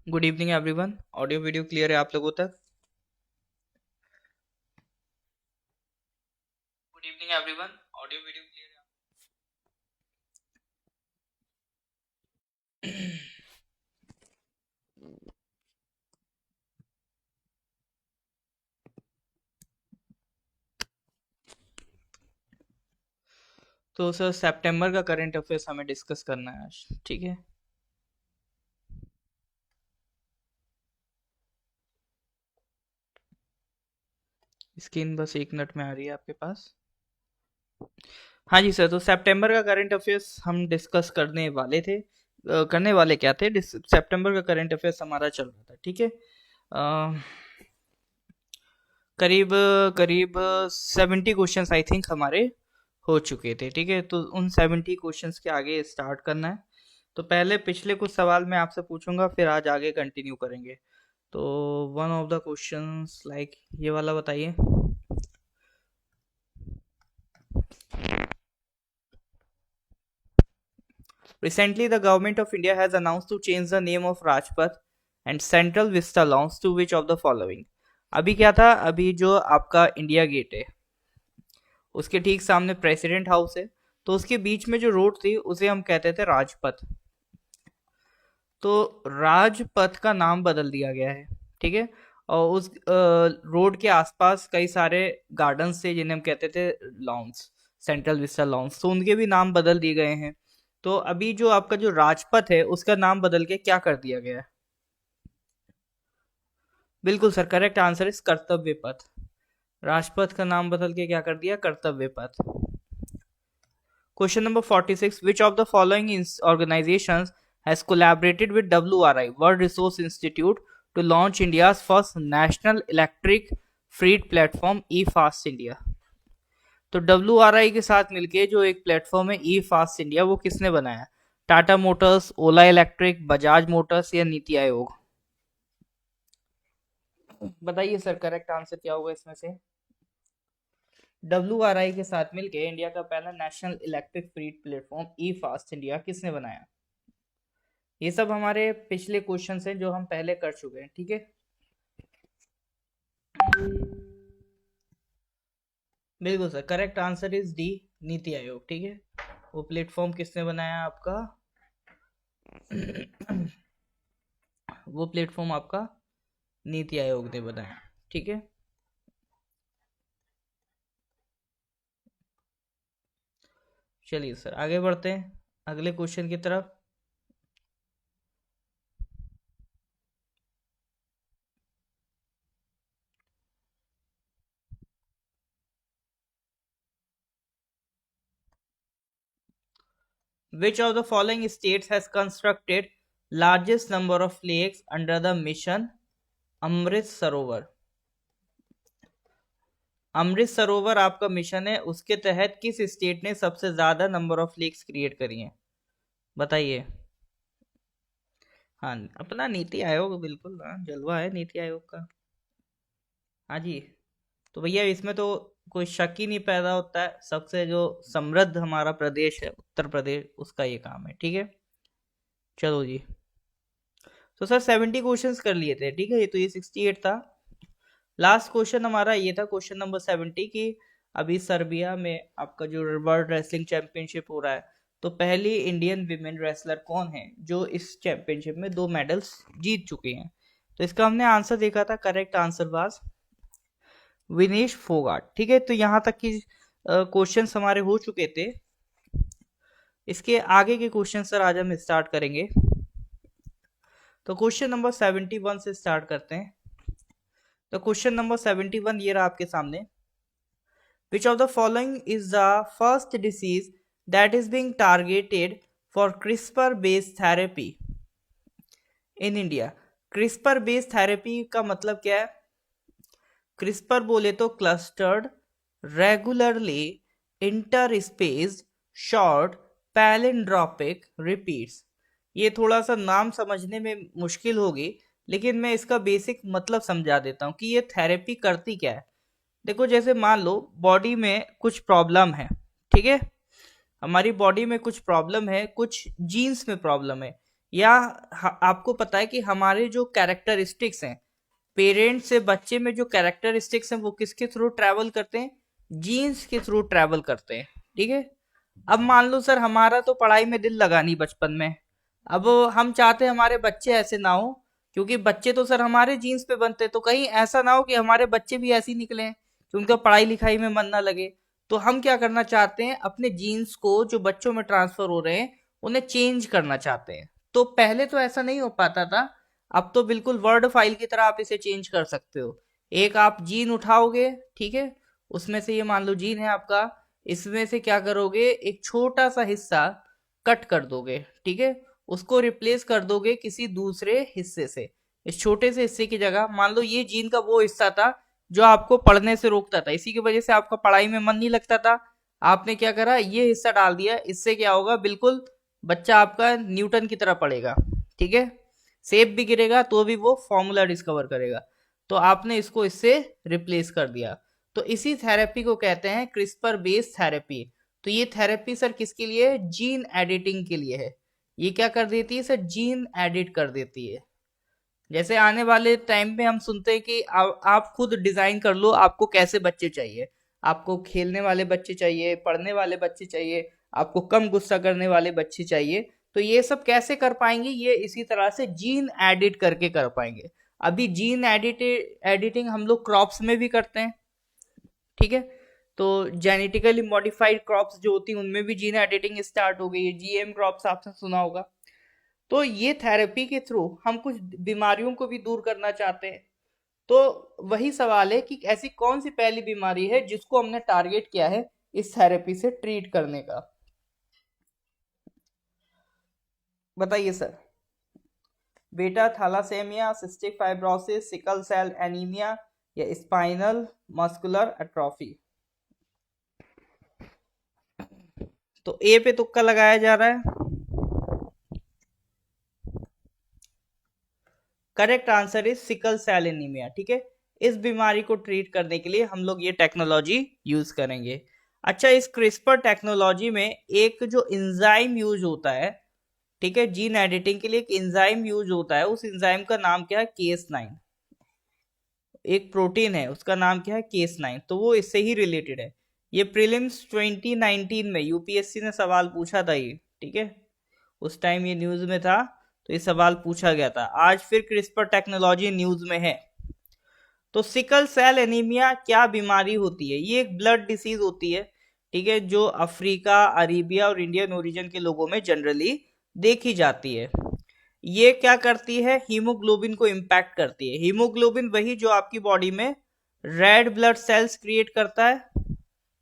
Good evening everyone. Audio video clear है आप लोगों तक? Good evening everyone. Audio video clear है? तो सर सितंबर का करंट अफेयर्स हमें डिस्कस करना है आज, ठीक है? स्क्रीन बस एक मिनट में आ रही है आपके पास। हाँ जी सर, तो सितंबर का करंट अफेयर्स हम डिस्कस करने वाले थे। करने वाले क्या थे, सितंबर का करंट अफेयर्स हमारा चल रहा था, ठीक है? करीब करीब 70 क्वेश्चंस आई थिंक हमारे हो चुके थे, ठीक है? तो उन 70 क्वेश्चंस के आगे स्टार्ट करना है। तो पहले पिछले कुछ सवाल मैं आपसे पूछूंगा, फिर आज आगे कंटिन्यू करेंगे। तो one of the questions like ये वाला बताइए। Recently, the government of India has announced to change the name of Rajpath and Central Vista Lawns to which of the following? अभी क्या था, अभी जो आपका इंडिया गेट है उसके ठीक सामने प्रेसिडेंट हाउस है, तो उसके बीच में जो रोड थी उसे हम कहते थे राजपथ। तो राजपथ का नाम बदल दिया गया है, ठीक है? और उस रोड के आसपास कई सारे गार्डन्स थे जिन्हें हम कहते थे लॉन्स, सेंट्रल विस्टा लॉन्स, तो उनके भी नाम बदल दिए गए हैं। तो अभी जो आपका जो राजपथ है उसका नाम बदल के क्या कर दिया गया है? बिल्कुल सर, करेक्ट आंसर इज कर्तव्य पथ। राजपथ का नाम बदल के क्या कर दिया? कर्तव्य पथ। Question number 46. Which of the following organizations has collaborated with WRI, World Resource Institute, to launch India's first national electric freight platform, eFast India? तो WRI के साथ मिलके जो एक प्लेटफॉर्म है eFast India, वो किसने बनाया? टाटा मोटर्स, ओला इलेक्ट्रिक, बजाज मोटर्स या नीति आयोग? बताइए सर, करेक्ट आंसर क्या होगा इसमें से? WRI के साथ मिलके इंडिया का पहला national electric freight platform eFast India किसने बनाया? ये सब हमारे पिछले क्वेश्चन हैं जो हम पहले कर चुके हैं, ठीक है? बिल्कुल sir, correct answer is D, NITI Aayog, ठीक है? वो प्लेटफॉर्म किसने बनाया आपका? वो प्लेटफॉर्म आपका नीति आयोग ने बनाया, ठीक है? चलिए सर, आगे बढ़ते हैं अगले क्वेश्चन की तरफ। Which of the following states has constructed largest number of lakes under the mission Amrit Sarovar? Amrit Sarovar आपका मिशन है, उसके तहत किस स्टेट ने सबसे ज्यादा नंबर ऑफ लेक्स क्रिएट करी हैं? बताइए। हाँ, अपना नीति आयोग, बिल्कुल। हाँ, जलवा है नीति आयोग का। हाँ जी। तो भैया इसमें तो कोई शक ही नहीं पैदा होता है, सबसे जो समृद्ध हमारा प्रदेश है उत्तर प्रदेश, उसका ये काम है, ठीक है? चलो जी। तो सर 70 क्वेश्चंस कर लिए थे, ठीक है? ये तो ये 68 था। लास्ट क्वेश्चन हमारा ये था, क्वेश्चन नंबर 70 की। अभी सर्बिया में आपका जो वर्ल्ड रेसलिंग चैंपियनशिप हो रहा है, तो पहली इंडियन विमेन रेसलर कौन है जो इस चैंपियनशिप में 2 मेडल्स जीत चुके हैं? तो इसका हमने आंसर देखा था, correct answer was Vinesh Phogat, ठीक है? तो यहाँ तक की क्वेश्चंस हमारे हो चुके थे। इसके आगे के क्वेश्चन सर आज हम स्टार्ट करेंगे। तो क्वेश्चन नंबर 71 से स्टार्ट करते हैं। तो क्वेश्चन नंबर 71 ये रहा आपके सामने। Which of the following is the first disease that is being targeted for CRISPR-based therapy in India? CRISPR-based therapy का मतलब क्या है? CRISPR बोले तो clustered, regularly interspaced, short, palindromic repeats। ये थोड़ा सा नाम समझने में मुश्किल होगी, लेकिन मैं इसका बेसिक मतलब समझा देता हूँ कि ये थेरेपी करती क्या है। देखो, जैसे मान लो बॉडी में कुछ प्रॉब्लम है, ठीक है? हमारी बॉडी में कुछ प्रॉब्लम है, कुछ जीन्स में प्रॉब्लम है, या आपको पता है कि हमारे जो कैरेक्टरिस्टिक्स हैं, पेरेंट्स से बच्चे में जो कैरेक्टरिस्टिक्स हैं वो किसके थ्रू ट्रैवल करते हैं? जीन्स के थ्रू ट्रैवल करते हैं। ठीक है। अब मान लो सर हमारा तो पढ़ाई में दिल लगा नहीं बचपन में, अब हम चाहते हैं हमारे बच्चे ऐसे ना हो, क्योंकि बच्चे तो सर हमारे जीन्स पे बनते हैं, तो कहीं ऐसा ना हो कि हमारे बच्चे भी ऐसे ही निकले कि उनका पढ़ाई लिखाई में मन ना लगे। तो हम क्या करना चाहते हैं, अपने जीन्स को जो बच्चों में ट्रांसफर हो रहे हैं उन्हें चेंज करना चाहते हैं। तो पहले तो ऐसा नहीं हो पाता था, अब तो बिल्कुल वर्ड फाइल की तरह आप इसे चेंज कर सकते हो। एक आप जीन उठाओगे, ठीक है, उसमें से ये मान लो जीन है आपका, इसमें से क्या करोगे, एक छोटा सा हिस्सा कट कर दोगे, ठीक है, उसको रिप्लेस कर दोगे किसी दूसरे हिस्से से। इस छोटे से हिस्से की जगह मान लो ये जीन का वो हिस्सा था जो आपको पढ़ने से रोकता था, इसी की वजह से आपका पढ़ाई में मन नहीं लगता था। आपने क्या करा, ये हिस्सा डाल दिया, इससे क्या होगा, बिल्कुल बच्चा आपका न्यूटन की तरह पढ़ेगा। ठीक है, सेब भी गिरेगा तो भी वो फॉर्मूला डिस्कवर करेगा। तो आपने इसको इससे रिप्लेस कर दिया। तो इसी थेरेपी को कहते हैं क्रिस्पर बेस्ड थेरेपी। तो ये थेरेपी सर किसके लिए है? जीन एडिटिंग के लिए है। ये क्या कर देती है सर? जीन एडिट कर देती है। जैसे आने वाले टाइम पे हम सुनते हैं कि आप खुद डिजाइन कर लो आपको कैसे बच्चे चाहिए। आपको खेलने वाले बच्चे चाहिए, पढ़ने वाले बच्चे चाहिए, आपको कम गुस्सा करने वाले बच्चे चाहिए। तो ये सब कैसे कर पाएंगे? ये इसी तरह से जीन एडिट करके कर पाएंगे। अभी जीन एडिटिंग हम लोग क्रॉप्स में भी करते हैं। ठीक है, तो जेनेटिकली मॉडिफाइड क्रॉप्स जो होती हैं उनमें भी जीन एडिटिंग स्टार्ट हो गई है, जीएम क्रॉप्स आपने सुना होगा। तो ये थेरेपी के थ्रू हम कुछ बीमारियों को भी दूर करना चाहते हैं। तो वही सवाल है कि ऐसी कौन सी पहली बीमारी है जिसको हमने टारगेट किया है इस थेरेपी से ट्रीट करने का? बताइए सर। बेटा thalassemia, cystic fibrosis, sickle cell anaemia या स्पाइनल मस्कुलर एट्रोफी? तो ए पे तुक्का लगाया जा रहा है। Correct answer is sickle cell anaemia. ठीक है, इस बीमारी को ट्रीट करने के लिए हम लोग ये टेक्नोलॉजी यूज करेंगे। अच्छा, इस क्रिस्पर टेक्नोलॉजी में एक जो इंजाइम यूज होता है, ठीक है, जीन एडिटिंग के लिए एक इंजाइम यूज होता है, उस इंजाइम का नाम क्या है? केस9। एक प्रोटीन है उसका नाम क्या है? केस9। तो वो इससे ही रिलेटेड है। ये प्रीलिम्स 2019 में यूपीएससी ने सवाल पूछा था ये। ठीक है, उस टाइम ये न्यूज में था, तो ये सवाल पूछा गया था। आज फिर क्रिस्पर टेक्नोलॉजी न्यूज में है। तो सिकल सेल एनीमिया क्या बीमारी होती है? ये एक ब्लड डिसीज होती है, ठीक है, जो अफ्रीका, अरेबिया और इंडियन ओरिजिन के लोगों में जनरली देखी जाती है। ये क्या करती है? हीमोग्लोबिन को इम्पैक्ट करती है। हीमोग्लोबिन वही जो आपकी बॉडी में रेड ब्लड सेल्स क्रिएट करता है,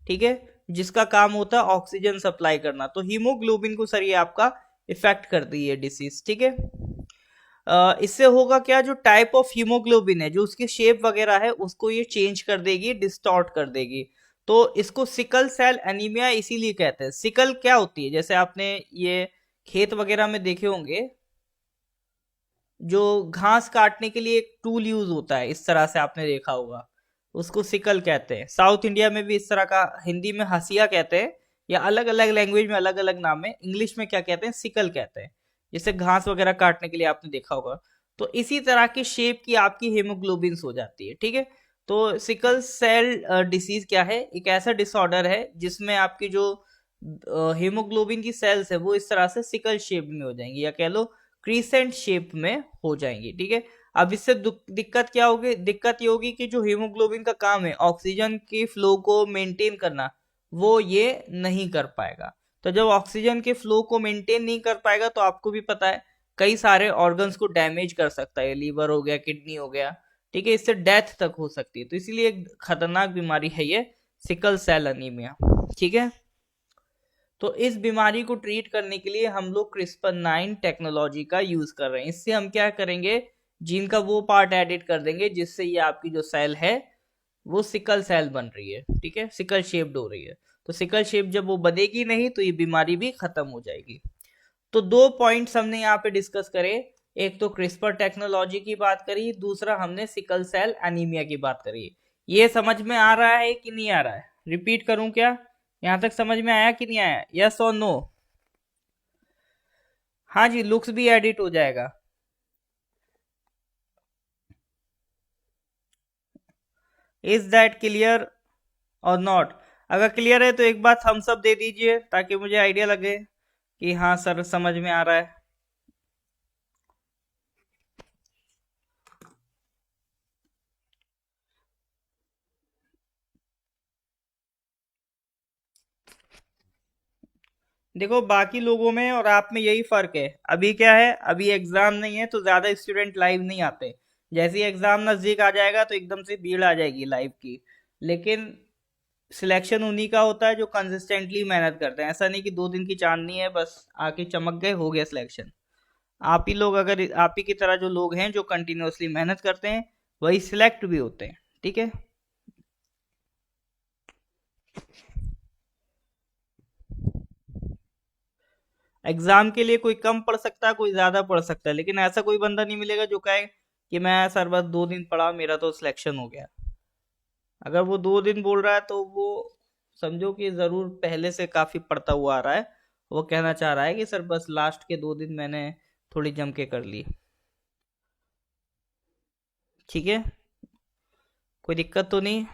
ठीक है, जिसका काम होता है ऑक्सीजन सप्लाई करना। तो हीमोग्लोबिन को सर ये आपका इफेक्ट करती है डिसीज। ठीक है, इससे होगा क्या, जो टाइप ऑफ हीमोग्लोबिन है, जो उसकी शेप वगैरह है, उसको ये चेंज कर देगी, डिस्टॉर्ट कर देगी। तो इसको सिकल सेल एनीमिया इसीलिए कहते हैं। सिकल क्या होती है? जैसे आपने ये खेत वगैरह में देखे होंगे, जो घास काटने के लिए एक टूल यूज होता है, इस तरह से आपने देखा होगा, उसको सिकल कहते हैं। साउथ इंडिया में भी इस तरह का, हिंदी में हसिया कहते हैं, या अलग अलग लैंग्वेज में अलग अलग नाम है। इंग्लिश में क्या कहते हैं? सिकल कहते हैं। जैसे घास वगैरह काटने के लिए आपने देखा होगा। तो इसी तरह की शेप की आपकी हेमोग्लोबिन हो जाती है। ठीक है, तो सिकल सेल डिसीज क्या है? एक ऐसा डिसऑर्डर है जिसमें आपकी जो हेमोग्लोबिन की सेल्स है वो इस तरह से सिकल शेप में हो जाएंगी, या कह लो क्रीसेंट शेप में हो जाएंगी। ठीक है, अब इससे दिक्कत क्या होगी? दिक्कत ये होगी कि जो हीमोग्लोबिन का काम है ऑक्सीजन की फ्लो को मेंटेन करना, वो ये नहीं कर पाएगा। तो जब ऑक्सीजन के फ्लो को मेंटेन नहीं कर पाएगा, तो आपको भी पता है कई सारे ऑर्गन्स को डैमेज कर सकता है, लीवर हो गया, किडनी हो गया। ठीक है, इससे डेथ तक हो सकती है। तो इसीलिए एक खतरनाक बीमारी है ये सिकल सेल अनीमिया। ठीक है, तो इस बीमारी को ट्रीट करने के लिए हम लोग क्रिस्पर 9 टेक्नोलॉजी का यूज कर रहे हैं। इससे हम क्या करेंगे, जीन का वो पार्ट एडिट कर देंगे जिससे ये आपकी जो सेल है वो सिकल सेल बन रही है। ठीक है, सिकल शेप्ड हो रही है। तो सिकल शेप जब वो बनेगी नहीं तो ये बीमारी भी खत्म हो जाएगी। तो दो पॉइंट्स हमने यहाँ पे डिस्कस करे, एक तो क्रिस्पर टेक्नोलॉजी की बात करी, दूसरा हमने सिकल सेल एनीमिया की बात करी। ये समझ में आ रहा है कि नहीं आ रहा है? रिपीट करूं क्या? यहां तक समझ में आया कि नहीं आया? यस और नो? हाँ जी, लुक्स भी एडिट हो जाएगा। इज दैट क्लियर और नॉट? अगर क्लियर है तो एक बात हम सब दे दीजिए ताकि मुझे आइडिया लगे कि हाँ सर समझ में आ रहा है। देखो बाकी लोगों में और आप में यही फर्क है, अभी क्या है, अभी एग्जाम नहीं है तो ज्यादा स्टूडेंट लाइव नहीं आते। जैसे ही एग्जाम नजदीक आ जाएगा तो एकदम से भीड़ आ जाएगी लाइव की। लेकिन सिलेक्शन उन्हीं का होता है जो कंसिस्टेंटली मेहनत करते हैं। ऐसा नहीं कि 2 दिन की चांदनी है बस आके चमक गए हो गया सिलेक्शन। आप ही लोग, अगर आप ही की तरह जो लोग हैं जो कंटिन्यूअसली मेहनत करते हैं वही सिलेक्ट भी होते हैं। ठीक है। एग्जाम के लिए कोई कम पढ़ सकता है, कोई ज्यादा पढ़ सकता है, लेकिन ऐसा कोई बंदा नहीं मिलेगा जो कहे कि मैं सर बस 2 दिन पढ़ा मेरा तो सिलेक्शन हो गया। अगर वो 2 दिन बोल रहा है तो वो समझो कि जरूर पहले से काफी पढ़ता हुआ आ रहा है। वो कहना चाह रहा है कि सर बस लास्ट के 2 दिन मैंने थोड़ी जम के कर ली। ठीक है, कोई दिक्कत तो नहीं?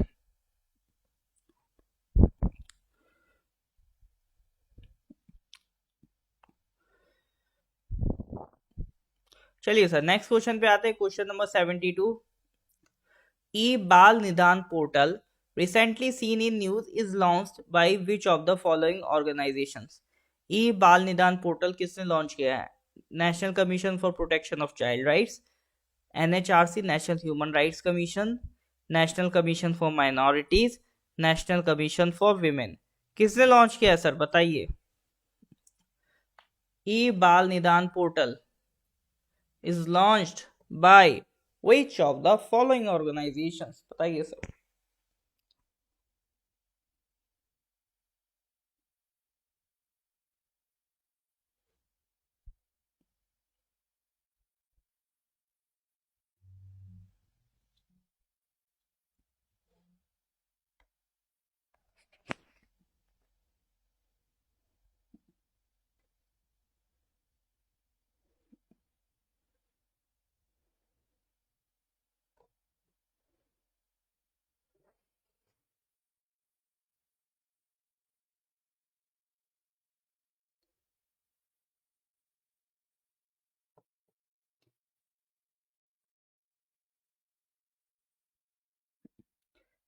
चलिए सर नेक्स्ट क्वेश्चन पे आते हैं, question number 72। E Bal Nidan portal recently seen in news is launched by which of the following organizations? E Bal Nidan portal किसने लॉन्च किया है? National commission for protection of child rights, NHRC national human rights commission, national commission for minorities, national commission for women. किसने launch किया है sir बताइए? E Bal Nidan portal is launched by which of the following organizations? बताइए सर।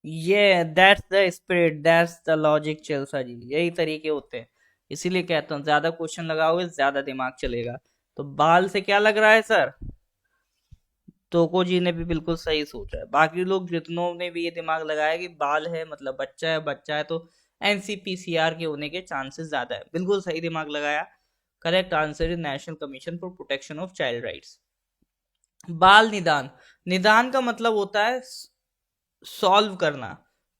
ये that's the spirit, that's the logic चलसा जी, यही तरीके होते हैं। इसीलिए कहता हूँ ज्यादा क्वेश्चन लगाओगे ज्यादा दिमाग चलेगा। तो बाल से क्या लग रहा है सर? तोको जी ने भी बिल्कुल सही सोचा है। बाकी लोग जितनों ने भी ये दिमाग लगाया कि बाल है मतलब बच्चा है, बच्चा है तो एनसीपीसीआर के होने के चांसेस ज्यादा है, बिल्कुल सही दिमाग लगाया। Correct answer is national commission for protection of child rights. बाल निदान, निदान का मतलब होता है सॉल्व करना।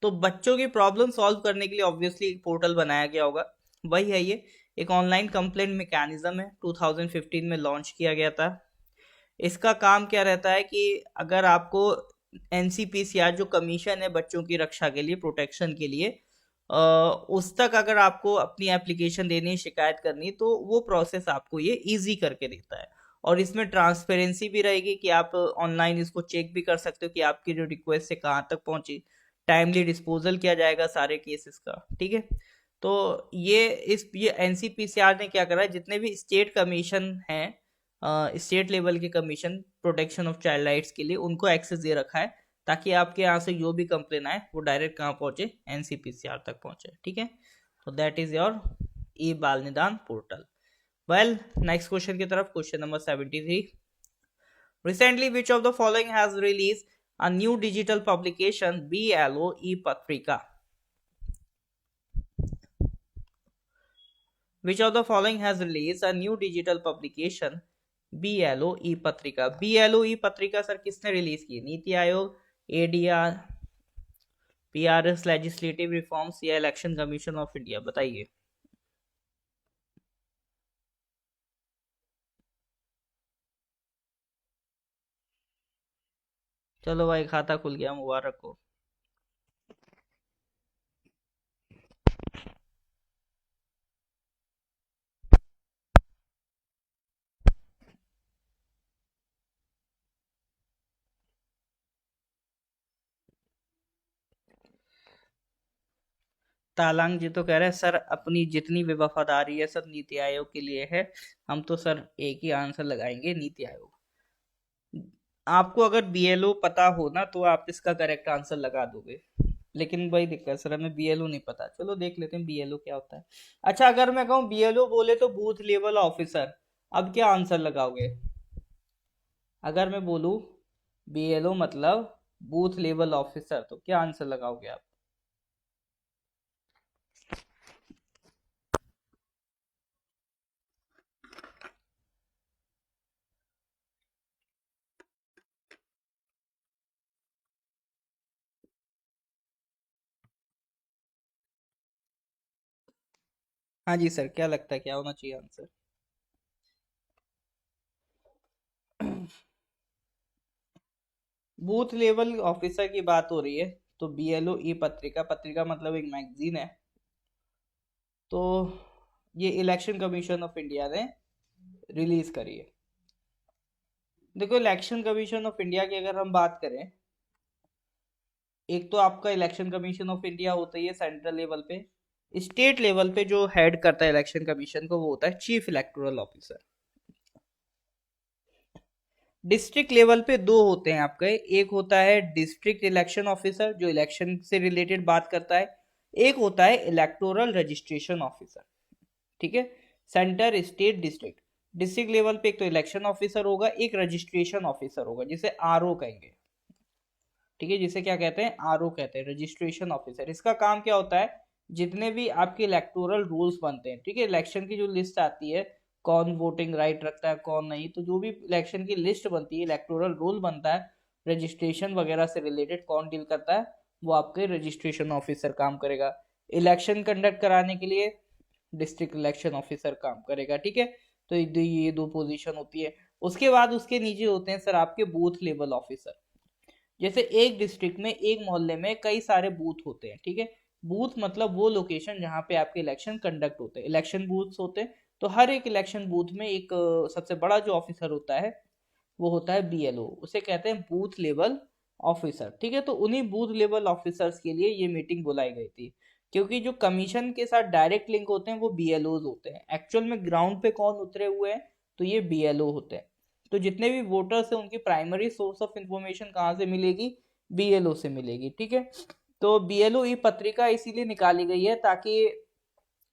तो बच्चों की प्रॉब्लम सॉल्व करने के लिए ऑब्वियसली एक पोर्टल बनाया गया होगा, वही है ये। एक ऑनलाइन कंप्लेंट मैकेनिज्म है, 2015 में लॉन्च किया गया था। इसका काम क्या रहता है कि अगर आपको एनसीपीसीआर जो कमीशन है बच्चों की रक्षा के लिए, प्रोटेक्शन के लिए, उस तक अगर आपको अपनी एप्लीकेशन देनी, शिकायत करनी, तो वो प्रोसेस आपको ये इजी करके देता है। और इसमें ट्रांसपेरेंसी भी रहेगी कि आप ऑनलाइन इसको चेक भी कर सकते हो कि आपकी जो रिक्वेस्ट है कहाँ तक पहुंची। टाइमली डिस्पोजल किया जाएगा सारे केसेस का। ठीक है। तो ये एनसीपीसीआर ने क्या करा है, जितने भी स्टेट कमीशन हैं, स्टेट लेवल के commission protection of child rights के लिए, उनको एक्सेस दे रखा है ताकि आपके यहाँ से जो भी कंप्लेन आए वो डायरेक्ट कहाँ पहुंचे, एनसीपीसीआर तक पहुंचे। ठीक है। तो that is your E Bal Nidan portal. Well next question की तरफ, question number 73। Recently which of the following has release a new digital publication BLO ई पत्रिका? Which of the following has released a new digital publication BLO ई पत्रिका? BLO ई पत्रिका sir किसने release की? NITI Aayog, ADR, PRS, legislative reforms या election commission of India? बताइए। चलो भाई खाता खुल गया, मुबारक हो। तालांग जी तो कह रहे हैं सर अपनी जितनी भी वफादारी है सब नीति आयोग के लिए है, हम तो सर एक ही आंसर लगाएंगे, नीति आयोग। आपको अगर बीएलओ पता हो ना तो आप इसका करेक्ट आंसर लगा दोगे, लेकिन वही दिक्कत सर हमें बीएलओ नहीं पता। चलो देख लेते हैं बीएलओ क्या होता है। अच्छा अगर मैं कहूँ बीएलओ बोले तो बूथ लेवल ऑफिसर, अब क्या आंसर लगाओगे? अगर मैं बोलूँ बीएलओ मतलब बूथ लेवल ऑफिसर तो क्या आंसर लगाओगे आप? हाँ जी सर, क्या लगता है क्या होना चाहिए आंसर? बूथ लेवल ऑफिसर की बात हो रही है तो बीएलओ ई पत्रिका, पत्रिका मतलब एक मैगजीन है, तो ये इलेक्शन कमीशन ऑफ इंडिया ने रिलीज करी है। देखो इलेक्शन कमीशन ऑफ इंडिया की अगर हम बात करें, एक तो आपका इलेक्शन कमीशन ऑफ इंडिया होता ही है सेंट्रल लेवल पे, स्टेट लेवल पे जो हेड करता है इलेक्शन कमीशन को वो होता है chief electoral officer. District level पे दो होते हैं आपके, एक होता है डिस्ट्रिक्ट इलेक्शन ऑफिसर जो इलेक्शन से रिलेटेड बात करता है, एक होता है इलेक्टोरल रजिस्ट्रेशन ऑफिसर। ठीक है, centre state district, district level पे एक तो इलेक्शन ऑफिसर होगा, एक रजिस्ट्रेशन ऑफिसर होगा जिसे आरओ कहेंगे। ठीक है, जिसे क्या कहते हैं? आरओ कहते हैं, रजिस्ट्रेशन ऑफिसर। इसका काम क्या होता है, जितने भी आपके इलेक्टोरल रूल्स बनते हैं, ठीक है, इलेक्शन की जो लिस्ट आती है कौन वोटिंग राइट रखता है कौन नहीं, तो जो भी इलेक्शन की लिस्ट बनती है, इलेक्टोरल रूल बनता है, रजिस्ट्रेशन वगैरह से रिलेटेड कौन डील करता है, वो आपके रजिस्ट्रेशन ऑफिसर काम करेगा। इलेक्शन कंडक्ट कराने के लिए डिस्ट्रिक्ट इलेक्शन ऑफिसर काम करेगा। ठीक है, तो ये दो पोजीशन होती है। उसके बाद उसके नीचे होते हैं सर आपके बूथ लेवल ऑफिसर। जैसे एक डिस्ट्रिक्ट में एक मोहल्ले में कई सारे बूथ होते हैं, ठीक है, बूथ मतलब वो लोकेशन जहाँ पे आपके इलेक्शन कंडक्ट होते हैं, इलेक्शन बूथ्स होते हैं। तो हर एक इलेक्शन बूथ में एक सबसे बड़ा जो ऑफिसर होता है वो होता है बीएलओ, उसे कहते हैं बूथ लेवल ऑफिसर। ठीक है, तो उन्हीं बूथ लेवल ऑफिसर्स के लिए ये मीटिंग बुलाई गई थी, क्योंकि जो कमीशन के साथ डायरेक्ट लिंक होते हैं वो बीएलओज होते हैं। एक्चुअल में ग्राउंड पे कौन उतरे हुए हैं, तो ये बीएलओ होते हैं। तो जितने भी वोटर्स हैं उनकी प्राइमरी सोर्स ऑफ इंफॉर्मेशन कहाँ से मिलेगी? बीएलओ से मिलेगी। ठीक है, तो बीएलओ ई पत्रिका इसीलिए निकाली गई है ताकि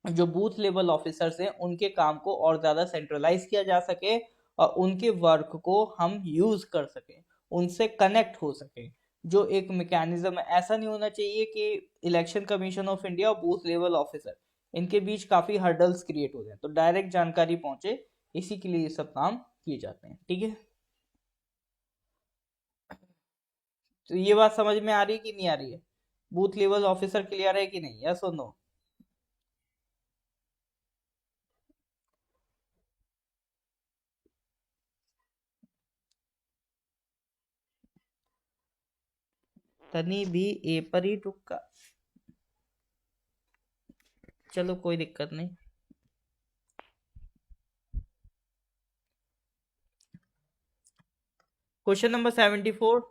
जो बूथ लेवल ऑफिसर्स हैं उनके काम को और ज्यादा सेंट्रलाइज किया जा सके और उनके वर्क को हम यूज कर सकें, उनसे कनेक्ट हो सके। जो एक मैकेनिज्म है, ऐसा नहीं होना चाहिए कि इलेक्शन कमीशन ऑफ इंडिया और बूथ लेवल ऑफिसर इनके बीच काफी हर्डल्स क्रिएट हो जाए, तो डायरेक्ट जानकारी पहुंचे, इसी के लिए ये सब काम किए जाते हैं। ठीक है, तो ये बात समझ में आ रही है कि नहीं आ रही है? बूथ लेवल ऑफिसर क्लियर है कि नहीं, या सुनो? तनी भी ए पर ही टुक्का, चलो कोई दिक्कत नहीं। Question number 74,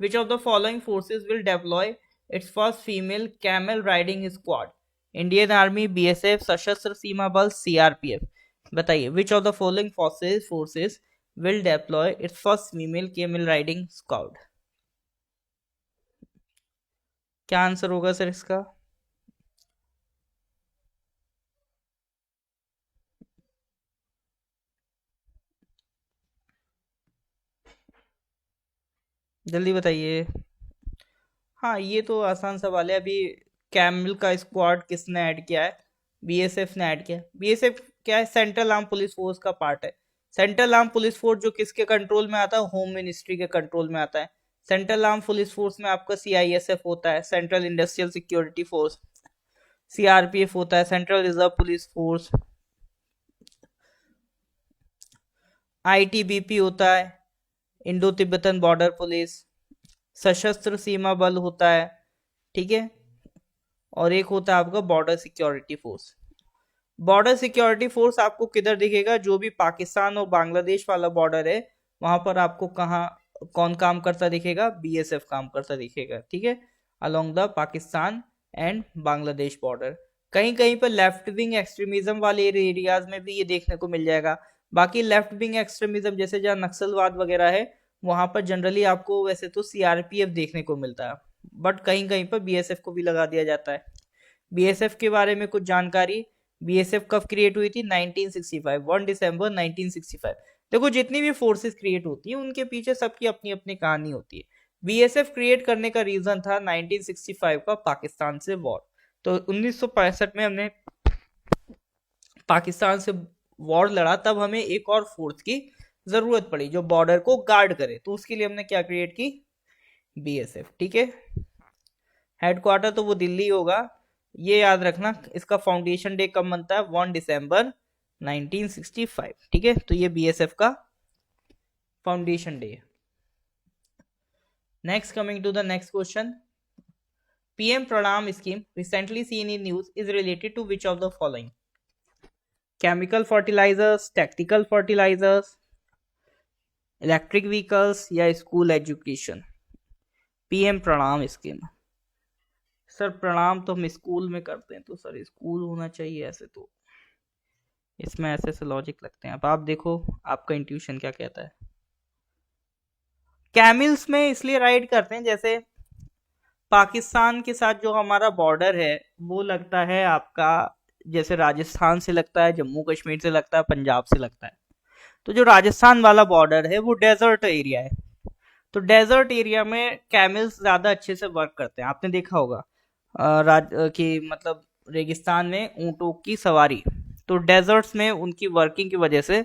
which of the following forces will deploy its first female camel riding squad? Indian army, BSF, सशस्त्र सीमा बल, सीआरपीएफ। बताइए, which of the following forces will deploy its first female camel riding squad? क्या answer होगा sir इसका? जल्दी बताइए। हाँ ये तो आसान सवाल है। अभी कैमल का स्क्वाड किसने ऐड किया है? बीएसएफ ने ऐड किया है। बीएसएफ क्या है? सेंट्रल आर्म पुलिस फोर्स का पार्ट है। सेंट्रल आर्म पुलिस फोर्स जो किसके कंट्रोल में आता है? होम मिनिस्ट्री के कंट्रोल में आता है। सेंट्रल आर्म पुलिस फोर्स में आपका सीआईएसएफ होता है, central industrial security force. CRPF होता है, central reserve police force. ITBP होता है, इंडो तिब्बतन बॉर्डर पुलिस। सशस्त्र सीमा बल होता है, ठीक है, और एक होता है आपका border security force. Border security force आपको किधर दिखेगा? जो भी पाकिस्तान और बांग्लादेश वाला बॉर्डर है वहां पर आपको कहाँ कौन काम करता दिखेगा? बीएसएफ काम करता दिखेगा। ठीक है, along the Pakistan and Bangladesh border. कहीं कहीं पर लेफ्ट विंग एक्सट्रीमिज्म वाले एरियाज में भी ये देखने को मिल जाएगा। बाकी लेफ्ट विंग एक्सट्रीमिज्म जैसे जहाँ नक्सलवाद वगैरह है वहां पर जनरली आपको वैसे तो सीआरपीएफ देखने को मिलता है, बट कहीं कहीं पर बीएसएफ को भी लगा दिया जाता है। बीएसएफ के बारे में कुछ जानकारी। बीएसएफ कब क्रिएट हुई थी? 1965, 1 दिसंबर 1965। देखो जितनी भी फोर्सेस क्रिएट होती है उनके पीछे सबकी अपनी अपनी कहानी होती है। बीएसएफ क्रिएट करने का रीजन था 1965 का पाकिस्तान से वॉर। तो 1965 में हमने पाकिस्तान से वॉर लड़ा, तब हमें एक और फोर्स की जरूरत पड़ी जो बॉर्डर को गार्ड करे, तो उसके लिए हमने क्या क्रिएट की? बीएसएफ। ठीक है, हेडक्वार्टर तो वो दिल्ली होगा, ये याद रखना। इसका फाउंडेशन डे कब बनता है? 1 दिसंबर 1965। ठीक है, तो ये बीएसएफ का foundation day. Next, coming to the next question, PM Pranam scheme recently seen in news is related to which of the following? Chemical fertilizers, tactical fertilizers, electric vehicles या school education? PM Pranam scheme. Sir Pranam तो हम school में करते हैं, तो sir school होना चाहिए ऐसे, तो इसमें ऐसे ऐसे लॉजिक लगते हैं। अब आप देखो आपका इंट्यूशन क्या कहता है। कैमिल्स में इसलिए राइड करते हैं जैसे पाकिस्तान के साथ जो हमारा बॉर्डर है वो लगता है आपका, जैसे राजस्थान से लगता है, जम्मू कश्मीर से लगता है, पंजाब से लगता है। तो जो राजस्थान वाला बॉर्डर है वो डेजर्ट एरिया है, तो डेजर्ट एरिया में कैमल्स ज्यादा अच्छे से वर्क करते हैं। आपने देखा होगा कि मतलब रेगिस्तान में ऊंटों की सवारी, तो डेजर्ट्स में उनकी वर्किंग की वजह से,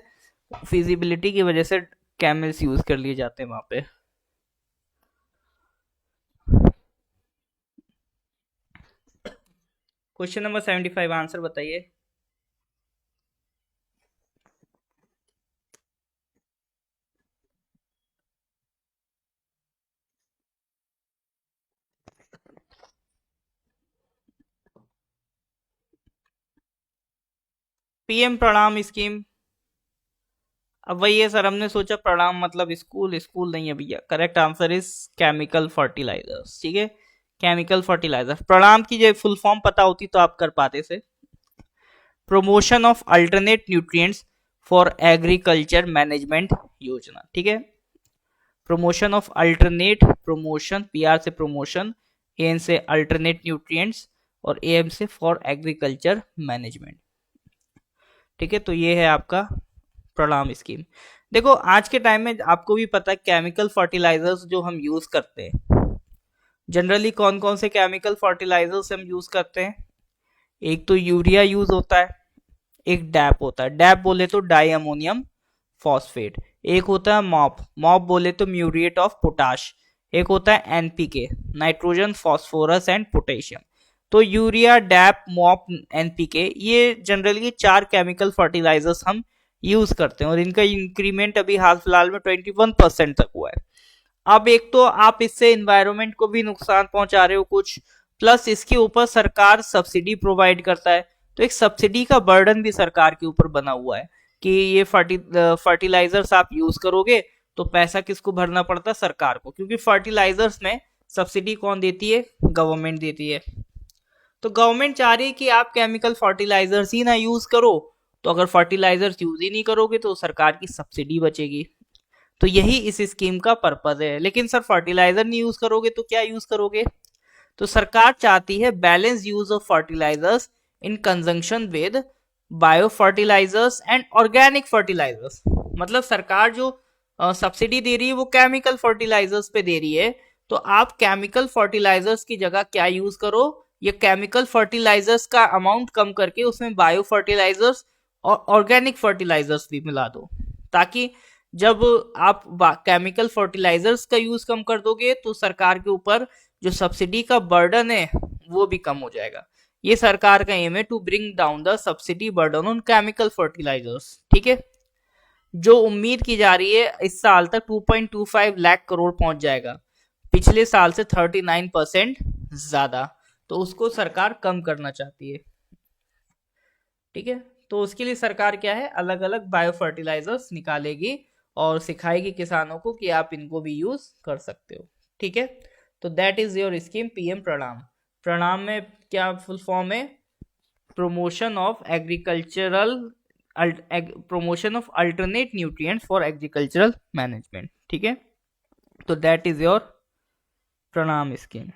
फिजिबिलिटी की वजह से कैमल्स यूज कर लिए जाते हैं वहां पे। क्वेश्चन नंबर 75 आंसर बताइए। पीएम प्रणाम स्कीम, अब वही है सर, हमने सोचा प्रणाम मतलब स्कूल, स्कूल नहीं है भैया। Correct answer is chemical fertilisers. ठीक है, केमिकल फर्टिलाइजर। प्रणाम की जो फुल फॉर्म पता होती तो आप कर पाते से। Promotion of alternate nutrients for agriculture management योजना। ठीक है, promotion of alternate, promotion PR से प्रमोशन, एन से अल्टरनेट न्यूट्रिएंट्स और एम से फॉर एग्रीकल्चर मैनेजमेंट। ठीक है, तो ये है आपका प्रणाम स्कीम। देखो आज के टाइम में आपको भी पता है केमिकल फर्टिलाइजर्स जो हम यूज करते हैं, जनरली कौन कौन से केमिकल फर्टिलाइजर्स हम यूज करते हैं? एक तो यूरिया यूज होता है, एक डैप होता है, डैप बोले तो डाई अमोनियम फॉस्फेट, एक होता है मॉप, मॉप बोले तो म्यूरिएट ऑफ पोटाश, एक होता है NPK, nitrogen phosphorus and potassium. तो यूरिया, डैप, मॉप, एनपीके, ये जनरली 4 केमिकल फर्टिलाइजर्स हम यूज करते हैं और इनका इंक्रीमेंट अभी हाल फिलहाल में 21% तक हुआ है। अब एक तो आप इससे इन्वायरमेंट को भी नुकसान पहुंचा रहे हो कुछ, प्लस इसके ऊपर सरकार सब्सिडी प्रोवाइड करता है, तो एक सब्सिडी का बर्डन भी सरकार के ऊपर बना हुआ है कि ये फर्टिलाइजर्स आप यूज करोगे तो पैसा किसको भरना पड़ता है? सरकार को, क्योंकि फर्टिलाइजर्स में सब्सिडी कौन देती है? गवर्नमेंट देती है। तो गवर्नमेंट चाह रही है कि आप केमिकल फर्टिलाइजर्स ही ना यूज करो, तो अगर फर्टिलाइजर्स यूज ही नहीं करोगे तो सरकार की सब्सिडी बचेगी। तो यही इस स्कीम का पर्पज है। लेकिन सर फर्टिलाइजर नहीं यूज करोगे तो क्या यूज करोगे? तो सरकार चाहती है balance use of fertilisers in conjunction with bio fertilisers and organic fertilisers. मतलब सरकार जो सब्सिडी दे रही है वो केमिकल फर्टिलाइजर्स पे दे रही है, तो आप केमिकल फर्टिलाइजर्स की जगह क्या यूज करो? ये केमिकल फर्टिलाइजर्स का अमाउंट कम करके उसमें बायो फर्टिलाइजर्स और ऑर्गेनिक फर्टिलाइजर्स भी मिला दो, ताकि जब आप केमिकल फर्टिलाइजर्स का यूज कम कर दोगे तो सरकार के ऊपर जो सब्सिडी का बर्डन है वो भी कम हो जाएगा। ये सरकार का एम है to bring down the subsidy burden on chemical fertilisers. ठीक है, जो उम्मीद की जा रही है इस साल तक 2.25 लाख करोड़ पहुंच जाएगा, पिछले साल से 39% ज्यादा, तो उसको सरकार कम करना चाहती है। ठीक है, तो उसके लिए सरकार क्या है, अलग अलग बायो फर्टिलाइजर्स निकालेगी और सिखाएगी किसानों को कि आप इनको भी यूज कर सकते हो। ठीक है, तो that is your scheme PM प्रणाम। प्रणाम में क्या फुल फॉर्म है? promotion of agricultural promotion of alternate nutrients for agricultural management। ठीक है, तो दैट इज योर प्रणाम स्कीम।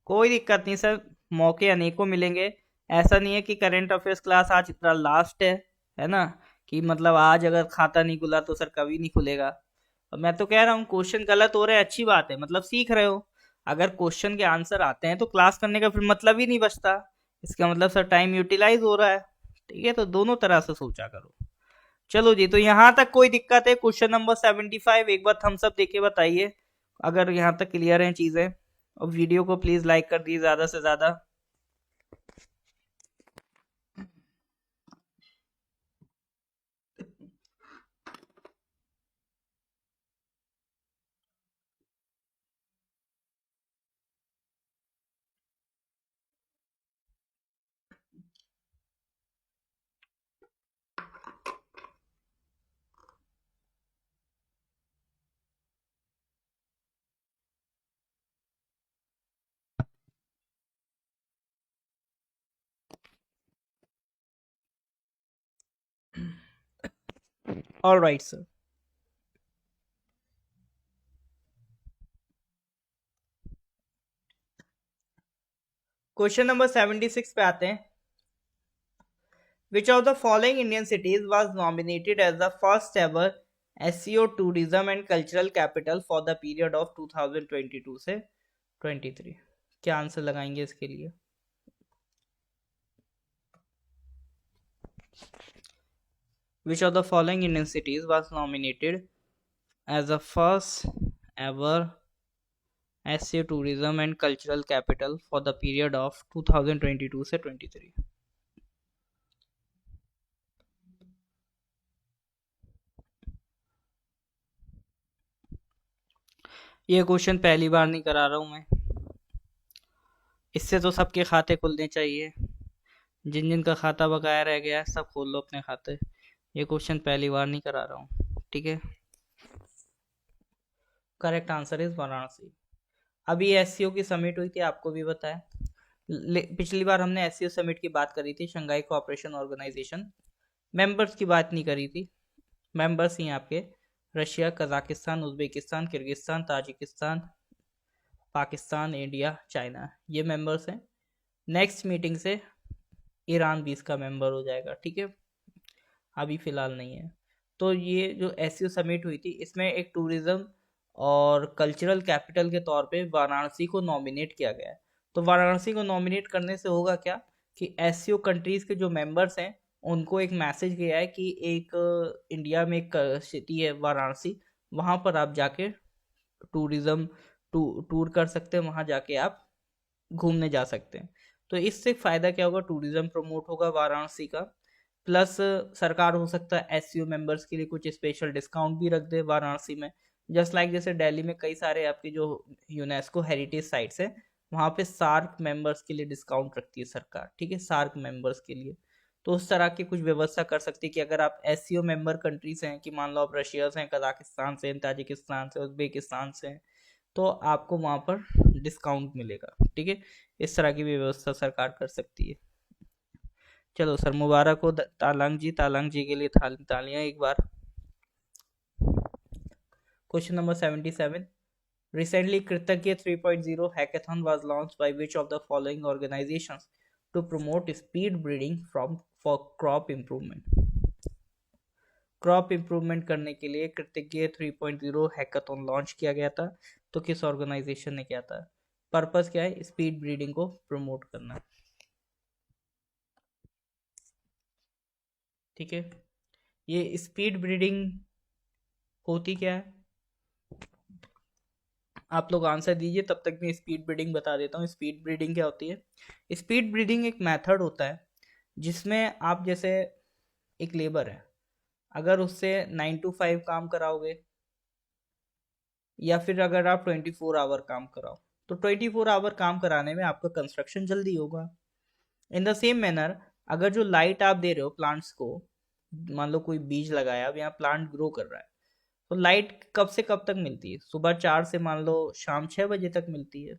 कोई दिक्कत नहीं सर, मौके अनेकों मिलेंगे। ऐसा नहीं है कि करंट अफेयर्स क्लास आज इतना लास्ट है ना, कि मतलब आज अगर खाता नहीं खुला तो सर कभी नहीं खुलेगा। अब मैं तो कह रहा हूँ क्वेश्चन गलत हो रहे हैं, अच्छी बात है, मतलब सीख रहे हो। अगर क्वेश्चन के आंसर आते हैं तो क्लास करने का फिर मतलब ही नहीं बचता। इसका मतलब सर टाइम यूटिलाइज हो रहा है। ठीक है, तो दोनों तरह से सोचा करो। चलो जी, तो यहाँ तक कोई दिक्कत है? क्वेश्चन नंबर 75 एक बार थम्स अप देके बताइए अगर यहाँ तक क्लियर हैं चीजें। और वीडियो को प्लीज लाइक कर दीजिए ज्यादा से ज्यादा। All right sir. Question number 76 पे आते हैं। Which of the following Indian cities was nominated as the first ever SEO tourism and cultural capital for the period of 2022 से 23? क्या आंसर लगाएंगे इसके लिए? Which of the following Indian cities was nominated as the first ever SEO tourism and cultural capital for the period of 2022 से 23? ये question पहली बार नहीं करा रहा हूं मैं, इससे तो सबके खाते खुलने चाहिए। जिन जिन का खाता बकाया रह गया है सब खोल लो अपने खाते। ये क्वेश्चन पहली बार नहीं करा रहा हूँ, ठीक है। Correct answer is Varanasi. अभी एससीओ की समिट हुई थी, आपको भी बताया। पिछली बार हमने एससीओ समिट की बात करी थी, शंघाई कोऑपरेशन ऑर्गेनाइजेशन। मेंबर्स की बात नहीं करी थी। मेंबर्स ही आपके Russia, Kazakhstan, Uzbekistan, Kyrgyzstan, Tajikistan, Pakistan, India, China, ये मेंबर्स हैं। नेक्स्ट मीटिंग से ईरान भी इसका मेंबर हो जाएगा, ठीक है। अभी फिलहाल नहीं है। तो ये जो एससीओ समिट हुई थी, इसमें एक टूरिज्म और कल्चरल कैपिटल के तौर पे वाराणसी को नॉमिनेट किया गया है। तो वाराणसी को नॉमिनेट करने से होगा क्या कि एससीओ कंट्रीज के जो मेंबर्स हैं उनको एक मैसेज गया है कि एक इंडिया में एक सिटी है वाराणसी, वहाँ पर आप जाके टूरिज्म टूर कर सकते हैं, वहाँ जाके आप घूमने जा सकते हैं। तो इससे फ़ायदा क्या होगा? टूरिज्म प्रमोट होगा वाराणसी का, प्लस सरकार हो सकता है एससीओ मेंबर्स के लिए कुछ स्पेशल डिस्काउंट भी रख दे वाराणसी में। जस्ट लाइक जैसे दिल्ली में कई सारे आपके जो यूनेस्को हेरिटेज साइट्स हैं, वहाँ पे सार्क मेंबर्स के लिए डिस्काउंट रखती है सरकार, ठीक है, सार्क मेंबर्स के लिए। तो उस तरह की कुछ व्यवस्था कर सकती है कि अगर आप एससीओ मेंबर कंट्रीज हैं, कि मान लो आप रशिया से हैं, कजाकिस्तान से हैं, ताजिकिस्तान से, उज्बेकिस्तान से हैं, तो आपको वहाँ पर डिस्काउंट मिलेगा, ठीक है। इस तरह की भी व्यवस्था सरकार कर सकती है। चलो सर, मुबारक हो तालांग जी के लिए तालियां एक बार। Question number 77। Recently, Kritagya 3.0 hackathon was launched by which of the following organizations to promote speed breeding for crop improvement? Crop improvement करने के लिए कृतज्ञ 3.0 हैकाथॉन लॉन्च किया गया था। तो किस ऑर्गेनाइजेशन ने किया था? पर्पस क्या है? स्पीड ब्रीडिंग को प्रमोट करना, ठीक है। ये स्पीड ब्रीडिंग होती क्या है? आप लोग आंसर दीजिए, तब तक मैं स्पीड ब्रीडिंग बता देता हूँ। स्पीड ब्रीडिंग क्या होती है? स्पीड ब्रीडिंग एक मेथड होता है जिसमें आप जैसे एक लेबर है, अगर उससे 9 to 5 काम कराओगे, या फिर अगर आप 24 आवर काम कराओ, तो 24 आवर काम कराने में आपका कंस्ट्रक्शन जल्दी होगा। इन द सेम मैनर, अगर जो लाइट आप दे रहे हो प्लांट्स को, मान लो कोई बीज लगाया, अब यहाँ प्लांट ग्रो कर रहा है, तो लाइट कब से कब तक मिलती है? सुबह 4 से मान लो शाम 6 बजे तक मिलती है,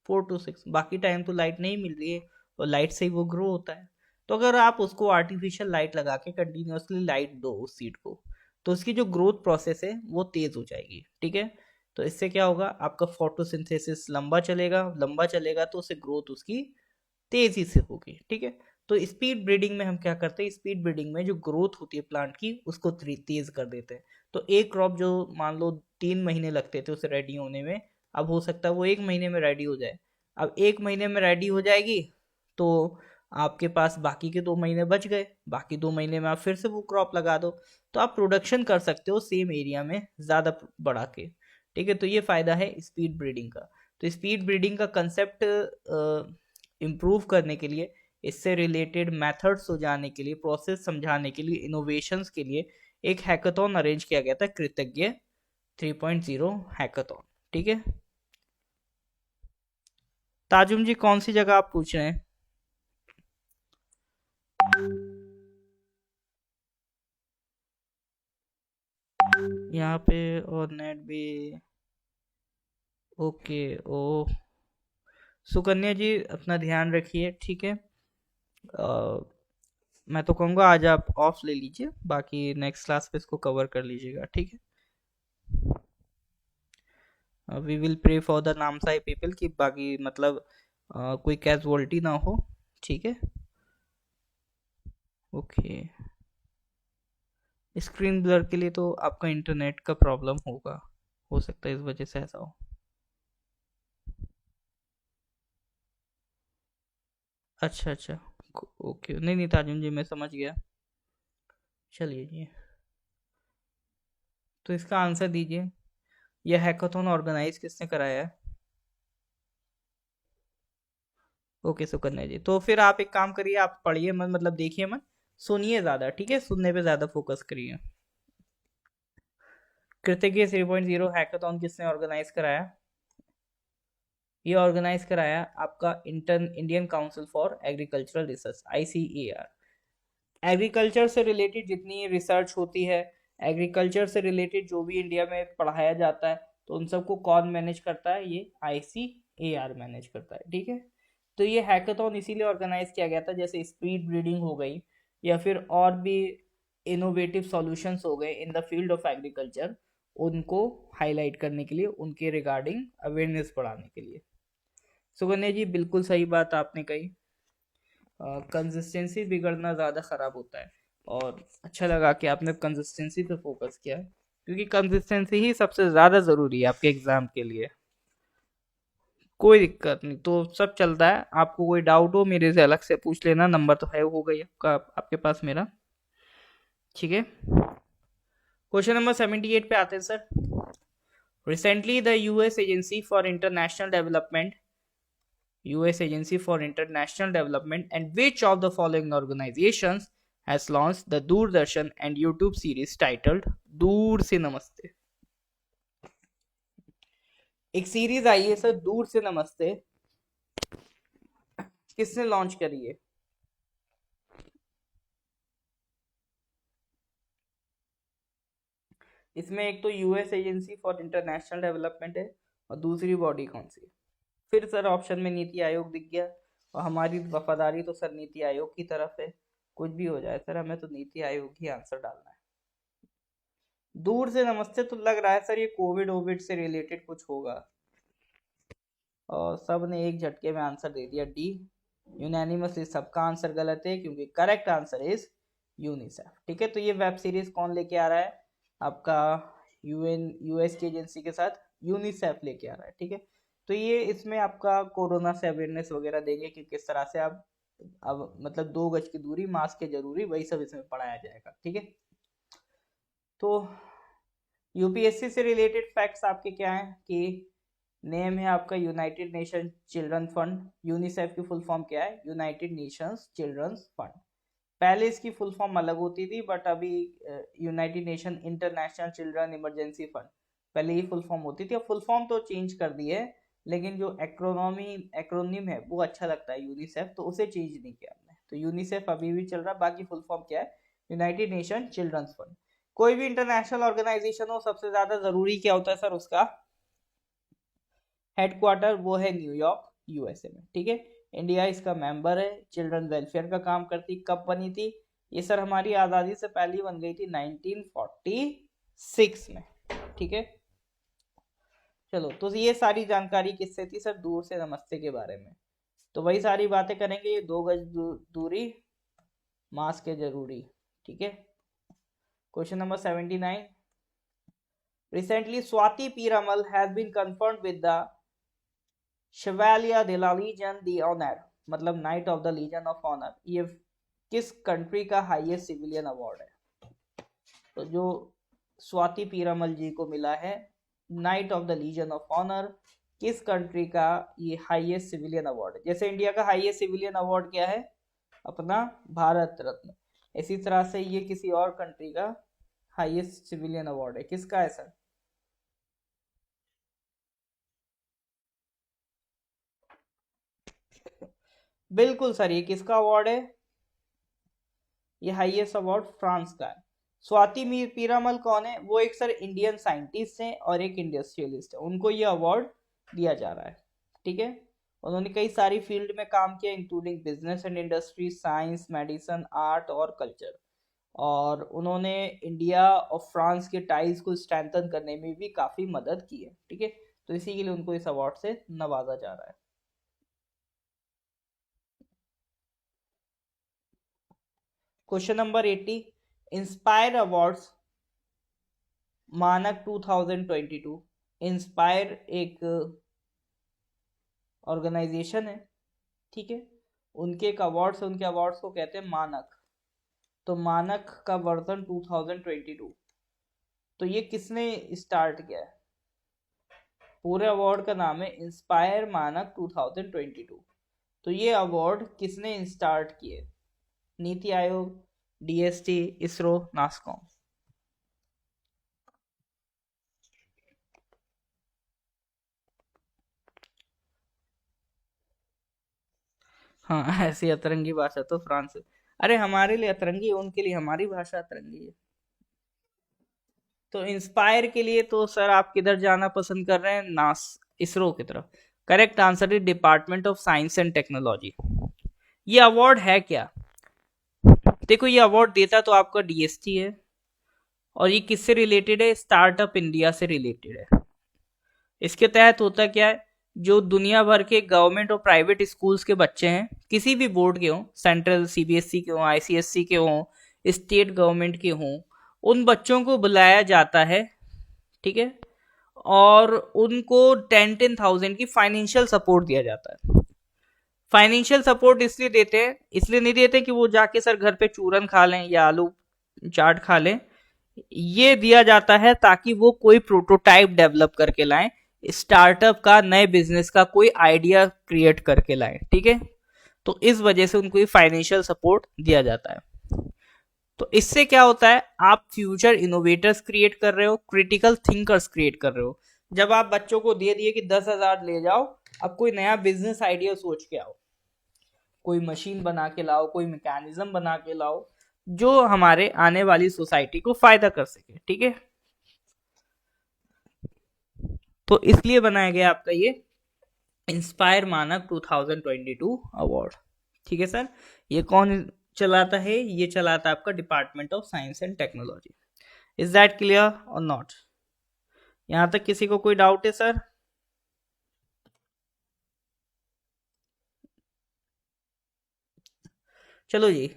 4 to 6। बाकी टाइम तो लाइट नहीं मिल रही है, और लाइट से ही वो ग्रो होता है। तो अगर आप उसको आर्टिफिशियल लाइट लगा के कंटिन्यूअसली लाइट दो उस सीड को, तो उसकी जो ग्रोथ प्रोसेस है वो तेज हो जाएगी, ठीक है। तो इससे क्या होगा, आपका फोटोसिंथेसिस लंबा चलेगा तो उससे ग्रोथ उसकी तेजी से होगी, ठीक है। तो स्पीड ब्रीडिंग में हम क्या करते हैं, स्पीड ब्रीडिंग में जो ग्रोथ होती है प्लांट की उसको तेज कर देते हैं। तो एक क्रॉप जो मान लो 3 महीने लगते थे उसे रेडी होने में, अब हो सकता है वो 1 महीने में रेडी हो जाए। अब 1 महीने में रेडी हो जाएगी, तो आपके पास बाकी के 2 महीने बच गए, बाकी 2 महीने में आप फिर से वो क्रॉप लगा दो, तो आप प्रोडक्शन कर सकते हो सेम एरिया में ज़्यादा बढ़ा के, ठीक है। तो ये फायदा है स्पीड ब्रीडिंग का। तो स्पीड ब्रीडिंग का कंसेप्ट इम्प्रूव करने के लिए, इससे रिलेटेड मेथड्स हो जाने के लिए, प्रोसेस समझाने के लिए, इनोवेशंस के लिए एक हैकाथॉन अरेंज किया गया था, कृतज्ञ 3.0 हैकाथॉन, ठीक है। ताजुम जी कौन सी जगह आप पूछ रहे हैं? यहाँ पे और नेट भी ओके। ओ सुकन्या जी अपना ध्यान रखिए, ठीक है। मैं तो कहूँगा आज आप ऑफ ले लीजिए, बाकी नेक्स्ट क्लास पे इसको कवर कर लीजिएगा, ठीक है। We will pray for the Namsai people कि बाकी मतलब कोई कैजुअलिटी ना हो, ठीक है। ओके, स्क्रीन ब्लर के लिए तो आपका इंटरनेट का प्रॉब्लम होगा, हो सकता है इस वजह से ऐसा हो। अच्छा अच्छा, ओके, नहीं नहीं ताजुम जी मैं समझ गया। चलिए जी, तो इसका आंसर दीजिए, यह हैकाथॉन ऑर्गेनाइज किसने कराया है? ओके सुकन्या जी, तो फिर आप एक काम करिए, आप पढ़िए मत, मतलब देखिए मत, सुनिए ज़्यादा, ठीक है, सुनने पे ज़्यादा फोकस करिए। कृतज्ञ 3.0 हैकाथॉन किसने ऑर्गेनाइज कराया? ये ऑर्गेनाइज कराया आपका Indian council for agricultural research, ICAR। Agriculture से रिलेटेड जितनी रिसर्च होती है, एग्रीकल्चर से रिलेटेड जो भी इंडिया में पढ़ाया जाता है, तो उन सबको कौन मैनेज करता है? ये ICAR मैनेज करता है, ठीक है। तो ये हैकाथॉन इसीलिए ऑर्गेनाइज किया गया था, जैसे स्पीड ब्रीडिंग हो गई या फिर और भी इनोवेटिव सॉल्यूशंस हो गए in the field of agriculture, उनको हाईलाइट करने के लिए, उनके रिगार्डिंग अवेयरनेस बढ़ाने के लिए। सुकन्या जी बिल्कुल सही बात आपने कही, कंसिस्टेंसी बिगड़ना ज़्यादा ख़राब होता है, और अच्छा लगा कि आपने कंसिस्टेंसी पे फोकस किया, क्योंकि कंसिस्टेंसी ही सबसे ज़्यादा ज़रूरी है आपके एग्ज़ाम के लिए। कोई दिक्कत नहीं, तो सब चलता है, आपको कोई डाउट हो मेरे से अलग से पूछ लेना, नंबर तो है हो गई आपका आपके पास मेरा, ठीक है। क्वेश्चन नंबर 78 पे आते हैं sir. Recently the US agency for international development, US Agency for International Development, and which of the following organizations has launched the Doordarshan and YouTube series titled दूर से नमस्ते? एक सीरीज आई है सर, दूर से नमस्ते, किसने लॉन्च करी है? इसमें एक तो US agency for international development है, और दूसरी बॉडी कौन सी है? फिर सर ऑप्शन में नीति आयोग दिख गया, और हमारी वफादारी तो सर नीति आयोग की तरफ है, कुछ भी हो जाए सर हमें तो नीति आयोग ही आंसर डालना है। दूर से नमस्ते तो लग रहा है सर ये कोविड ओविड से रिलेटेड कुछ होगा, और सब ने एक झटके में आंसर दे दिया डी, यूनानिमसली सबका आंसर गलत है, क्योंकि करेक्ट आंसर इज यूनिसेफ, ठीक है। तो ये वेब सीरीज कौन लेके आ रहा है? आपका US की एजेंसी के साथ यूनिसेफ लेके आ रहा है, ठीक है। तो ये इसमें आपका कोरोना से अवेयरनेस वगैरह देंगे कि किस तरह से आप अब मतलब 2 गज की दूरी, मास्क के जरूरी, वही सब इसमें पढ़ाया जाएगा, ठीक है। तो यूपीएससी से रिलेटेड फैक्ट्स आपके क्या हैं कि नेम है आपका United Nation children fund, UNICEF की फुल फॉर्म क्या है? United Nations children's fund. पहले इसकी फुल फॉर्म अलग होती थी, बट अभी United Nation international children emergency fund, पहले ये फुल फॉर्म होती थी, अब फुल फॉर्म तो चेंज कर दी है, लेकिन जो एक्रोनिम है वो अच्छा लगता है यूनिसेफ, तो उसे चेंज नहीं किया हमने, तो यूनिसेफ अभी भी चल रहा है। बाकी फुल फॉर्म क्या है? United Nation children's fund. कोई भी इंटरनेशनल ऑर्गेनाइजेशन हो, सबसे ज्यादा जरूरी क्या होता है सर? उसका हेडक्वार्टर वो है न्यूयॉर्क, यूएसए में, ठीक है। इंडिया इसका मेंबर है, चिल्ड्रन वेलफेयर का काम करती। कब बनी थी ये सर? हमारी आजादी से पहले बन गई थी 1946 में, ठीक है। चलो, तो ये सारी जानकारी किससे थी सर? दूर से नमस्ते के बारे में। तो वही सारी बातें करेंगे। 2 गज दूरी, मास्क है जरूरी, ठीक है। Question number 79। Recently, Swati Piramal has been conferred with the Chevalier de la Legion d'Honneur, मतलब knight of the legion of honour. ये किस कंट्री का हाईएस्ट सिविलियन अवार्ड है? तो जो स्वाति पीरामल जी को मिला है knight of the legion of honour, किस कंट्री का ये हाईएस्ट सिविलियन अवार्ड है? जैसे इंडिया का हाईएस्ट सिविलियन अवार्ड क्या है? अपना भारत रत्न। इसी तरह से ये किसी और कंट्री का हाईएस्ट सिविलियन अवार्ड है। किसका है सर? बिल्कुल सर, ये किसका अवार्ड है? ये हाईएस्ट अवार्ड फ्रांस का है। स्वाति मीर पीरामल कौन है? वो एक सर इंडियन साइंटिस्ट हैं और एक इंडस्ट्रियलिस्ट है, उनको ये अवार्ड दिया जा रहा है, ठीक है। उन्होंने कई सारी फील्ड में काम किया, including business and industry, science, medicine, art और कल्चर। और उन्होंने इंडिया और फ्रांस के टाइज को स्ट्रेंथन करने में भी काफी मदद की है, ठीक है। तो इसी के लिए उनको इस अवार्ड से नवाजा जा रहा है। Question number 80। इंस्पायर अवार्ड्स मानक 2022। इंस्पायर एक ऑर्गेनाइजेशन है, ठीक है। उनके एक अवार्ड्स है, उनके अवार्ड्स को कहते हैं मानक। तो मानक का वर्जन 2022। तो ये किसने स्टार्ट किया है? पूरे अवार्ड का नाम है इंस्पायर मानक 2022। तो ये अवार्ड किसने स्टार्ट किए? नीति आयोग, डीएसटी, इसरो, नासकॉम। हाँ ऐसी अतरंगी भाषा तो फ्रांस है। अरे हमारे लिए अतरंगी है, उनके लिए हमारी भाषा अतरंगी है। तो इंस्पायर के लिए तो सर आप किधर जाना पसंद कर रहे हैं? नास इसरो की तरफ। Correct answer is department of science and technology. ये अवार्ड है क्या? देखो, ये अवार्ड देता तो आपका डीएसटी है, और ये किससे रिलेटेड है? स्टार्टअप इंडिया से रिलेटेड है। इसके तहत होता क्या है? जो दुनिया भर के गवर्नमेंट और प्राइवेट स्कूल्स के बच्चे हैं, किसी भी बोर्ड के हों, सेंट्रल सीबीएसई के हों, आईसीएसई के हों, स्टेट गवर्नमेंट के हों, उन बच्चों को बुलाया जाता है, ठीक है। और उनको 10,000 की फाइनेंशियल सपोर्ट दिया जाता है। फाइनेंशियल सपोर्ट इसलिए देते हैं, इसलिए नहीं देते कि वो जाके सर घर पे चूरन खा लें या आलू चाट खा लें। ये दिया जाता है ताकि वो कोई प्रोटोटाइप डेवलप करके लाएं, स्टार्टअप का, नए बिजनेस का कोई आइडिया क्रिएट करके लाएं, ठीक है। तो इस वजह से उनको फाइनेंशियल सपोर्ट दिया जाता है। तो इससे क्या होता है? आप फ्यूचर इनोवेटर्स क्रिएट कर रहे हो, क्रिटिकल थिंकर्स क्रिएट कर रहे हो। जब आप बच्चों को दे दिए कि 10,000 ले जाओ, अब कोई नया बिजनेस आइडिया सोच के आओ, कोई मशीन बना के लाओ, कोई मैकेनिज्म बना के लाओ जो हमारे आने वाली सोसाइटी को फायदा कर सके, ठीक है। तो इसलिए बनाया गया आपका ये इंस्पायर मानक 2022 अवार्ड, ठीक है सर। ये कौन चलाता है? ये चलाता है आपका department of science and technology. Is that clear और नॉट? यहां तक किसी को कोई डाउट है सर? चलो जी,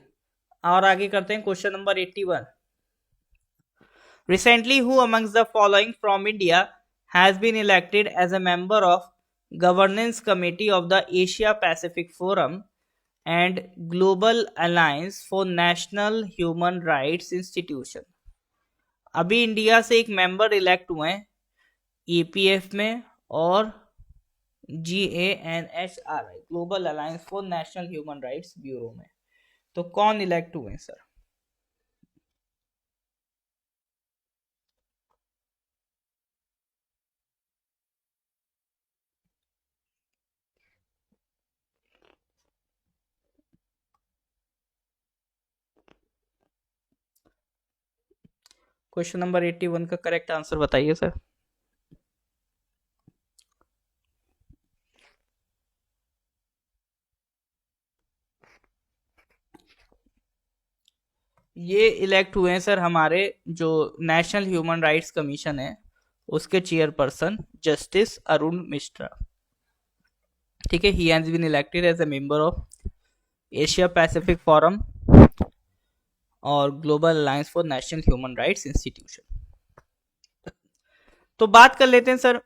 और आगे करते हैं। Question number 81। Recently, who amongst the following from India has been elected as a member of Governance Committee of the Asia Pacific Forum and Global Alliance for National Human Rights Institution? अभी India से एक member elect हुए हैं EPF में और GANHRI, global alliance for national human rights bureau में। तो कौन इलेक्ट हुए हैं सर? क्वेश्चन नंबर 81 का करेक्ट आंसर बताइए सर। ये इलेक्ट हुए हैं सर हमारे जो नेशनल ह्यूमन राइट्स कमीशन है उसके चेयरपर्सन जस्टिस अरुण मिश्रा। ठीक है, he has been elected as a member of Asia Pacific forum और global alliance for national human rights institution. तो बात कर लेते हैं सर,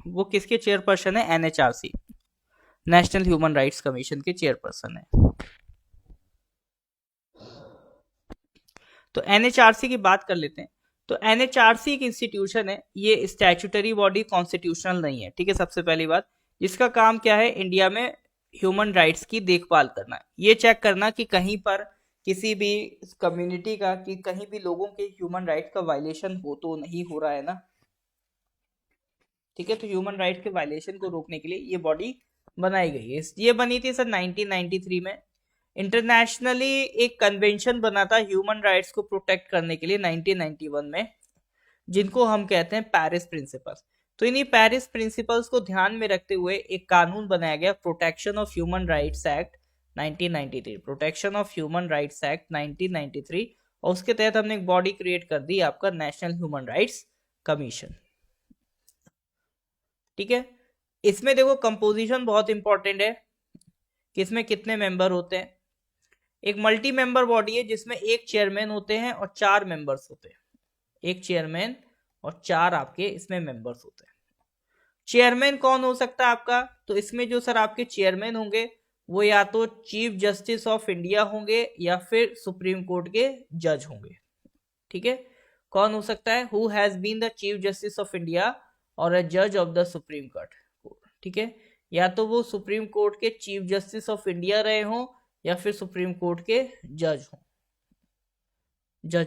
वो किसके चेयरपर्सन है? NHRC, national human rights commission के चेयरपर्सन है। तो एनएचआरसी की बात कर लेते हैं। तो एनएचआरसी एक इंस्टीट्यूशन है, ये स्टैट्यूटरी बॉडी, कॉन्स्टिट्यूशनल नहीं है। ठीक है, सबसे पहली बात, इसका काम क्या है? इंडिया में ह्यूमन राइट्स की देखभाल करना, ये चेक करना कि कहीं पर किसी भी कम्युनिटी का, कि कहीं भी लोगों के ह्यूमन राइट्स का वायलेशन हो तो नहीं हो रहा है ना। ठीक है, तो ह्यूमन राइट्स के वायलेशन को रोकने के लिए ये बॉडी बनाई गई है। ये बनी थी सर 1993 में। इंटरनेशनली एक कन्वेंशन बना था ह्यूमन राइट्स को प्रोटेक्ट करने के लिए 1991 में, जिनको हम कहते हैं पेरिस प्रिंसिपल्स। तो इन्हीं पेरिस प्रिंसिपल्स को ध्यान में रखते हुए एक कानून बनाया गया, protection of human rights act 1993, protection of human rights act 1993, और उसके तहत हमने एक बॉडी क्रिएट कर दी, आपका नेशनल ह्यूमन राइट्स कमीशन। ठीक है, इसमें देखो कंपोजिशन बहुत इंपॉर्टेंट है कि इसमें कितने मेंबर होते हैं। एक मल्टी मेंबर बॉडी है जिसमें एक चेयरमैन होते हैं और 4 मेंबर्स होते हैं। एक चेयरमैन और 4 आपके इसमें मेंबर्स होते हैं। चेयरमैन कौन हो सकता है आपका? तो इसमें जो सर आपके चेयरमैन होंगे वो या तो चीफ जस्टिस ऑफ इंडिया होंगे या फिर सुप्रीम कोर्ट के जज होंगे। ठीक है, कौन हो सकता है? Who has been the chief justice of India और अ जज ऑफ द सुप्रीम कोर्ट। ठीक है, या तो वो सुप्रीम कोर्ट के चीफ जस्टिस ऑफ इंडिया रहे हों या फिर सुप्रीम कोर्ट के जज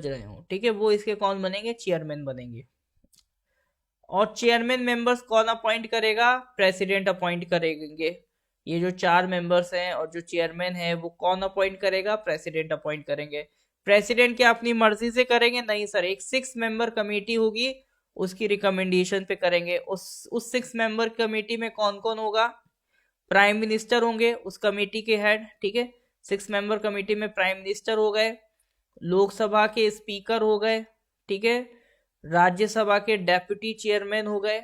रहे हों। ठीक है, वो इसके कौन बनेंगे? चेयरमैन बनेंगे। और चेयरमैन मेंबर्स कौन अपॉइंट करेगा? प्रेसिडेंट अपॉइंट करेंगे। ये जो 4 मेंबर्स हैं और जो चेयरमैन है वो कौन अपॉइंट करेगा? प्रेसिडेंट अपॉइंट करेंगे। प्रेसिडेंट क्या अपनी मर्जी से करेंगे? नहीं सर, एक 6 मेंबर कमेटी होगी, उसकी रिकमेंडेशन पे करेंगे। उस 6 मेंबर कमेटी में कौन कौन होगा? प्राइम मिनिस्टर होंगे उस कमेटी के हेड। ठीक है, 6 मेंबर कमेटी में प्राइम मिनिस्टर हो गए, लोकसभा के स्पीकर हो गए। ठीक है, राज्यसभा के डेप्यूटी चेयरमैन हो गए।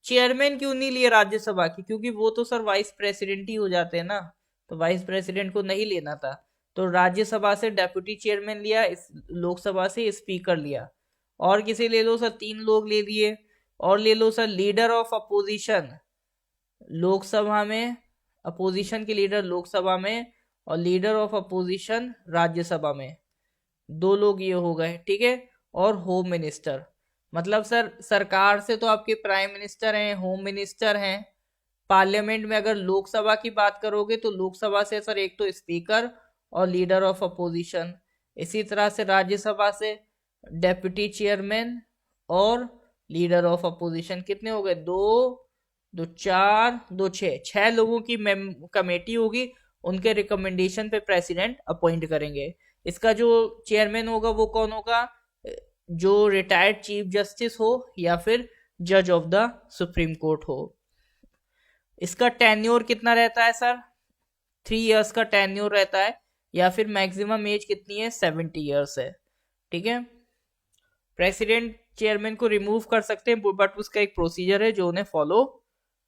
चेयरमैन क्यों नहीं लिए राज्यसभा की? क्योंकि वो तो सर वाइस प्रेसिडेंट ही हो जाते हैं ना, तो वाइस प्रेसिडेंट को नहीं लेना था। तो राज्यसभा से डेप्यूटी चेयरमैन लिया, इस लोकसभा से स्पीकर लिया। और किसे ले लो सर? 3 लोग ले लिए। और ले लो sir leader of opposition Lok Sabha में, अपोजिशन के लीडर लोकसभा में, और लीडर ऑफ अपोजिशन राज्यसभा में, 2 लोग ये हो गए। ठीक है, और होम मिनिस्टर, मतलब सर सरकार से तो आपके प्राइम मिनिस्टर हैं, होम मिनिस्टर हैं। पार्लियामेंट में अगर लोकसभा की बात करोगे तो लोकसभा से सर एक तो स्पीकर और लीडर ऑफ अपोजिशन। इसी तरह से राज्यसभा से डेप्यूटी चेयरमैन और लीडर ऑफ अपोजिशन। कितने हो गए? 2 2 4 2 6, 6 लोगों की कमेटी होगी, उनके रिकमेंडेशन पे प्रेसिडेंट अपॉइंट करेंगे। इसका जो चेयरमैन होगा वो कौन होगा? जो रिटायर्ड चीफ जस्टिस हो या फिर जज ऑफ द सुप्रीम कोर्ट हो। इसका टेन्योर कितना रहता है सर? 3 इयर्स का टेन्योर रहता है, या फिर मैक्सिमम एज कितनी है? 70 इयर्स है। ठीक है, प्रेसिडेंट चेयरमैन को रिमूव कर सकते हैं, बट उसका एक प्रोसीजर है जो उन्हें फॉलो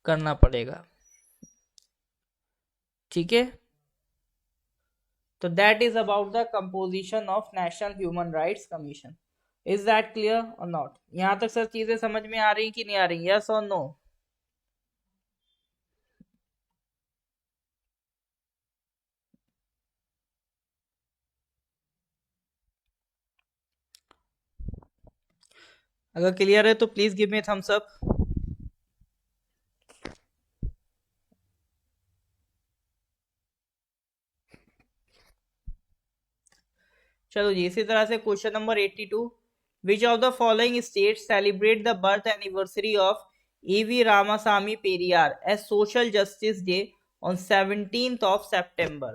करना पड़ेगा। ठीक है, तो that is about the composition of national human rights commission. Is that clear और नॉट? यहां तक सर चीजें समझ में आ रही कि नहीं आ रही? यस और नो? अगर क्लियर है तो please give me thumbs up. चलो जी, इसी तरह से question number 82, which of the following state celebrate the birth anniversary of EV Ramasamy Periyar as social justice day on 17th of September?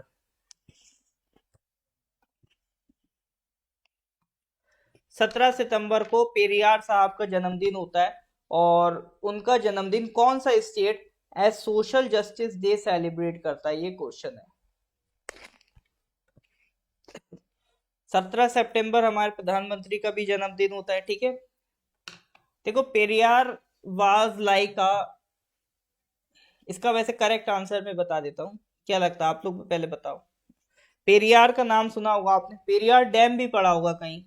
17 सितंबर को पेरियार साहब का जन्मदिन होता है, और उनका जन्मदिन कौन सा state as social justice day celebrate करता है, ये क्वेश्चन है। 17 सितंबर हमारे प्रधानमंत्री का भी जन्मदिन होता है, ठीक है। देखो, पेरियार वाज लाइक अ, इसका वैसे करेक्ट आंसर मैं बता देता हूँ, क्या लगता है आप लोग पहले बताओ। पेरियार का नाम सुना होगा आपने, पेरियार डैम भी पढ़ा होगा कहीं।